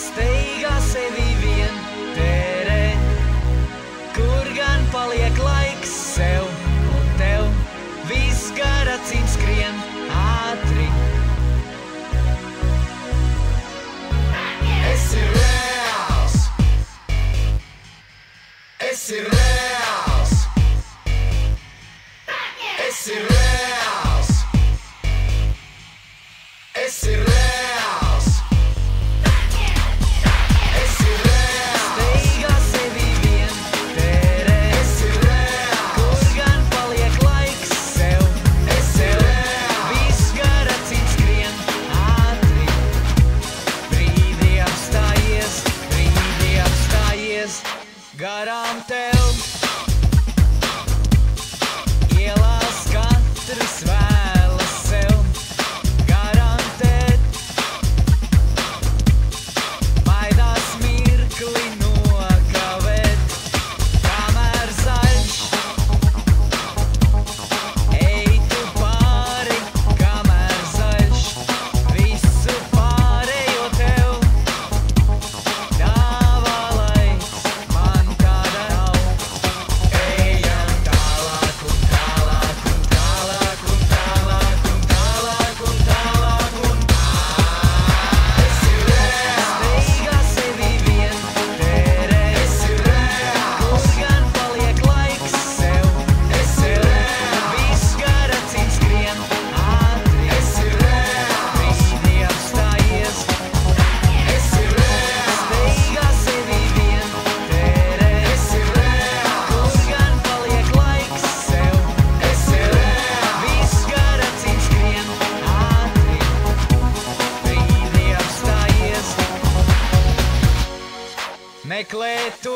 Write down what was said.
Steigā sevi vien tērē, kur gan paliek laiks sev un tev, viss gar acīm skrien ātri. Esi reāls, esi reāls, esi reāls, esi reāls. Garām tev ielās katrs vēlas sev garantēt, baidās mirkli nokavēt, kamēr zaļš ej tu pāri, kamēr zaļš visu pārējo tev dāvā laiks. Meklē tu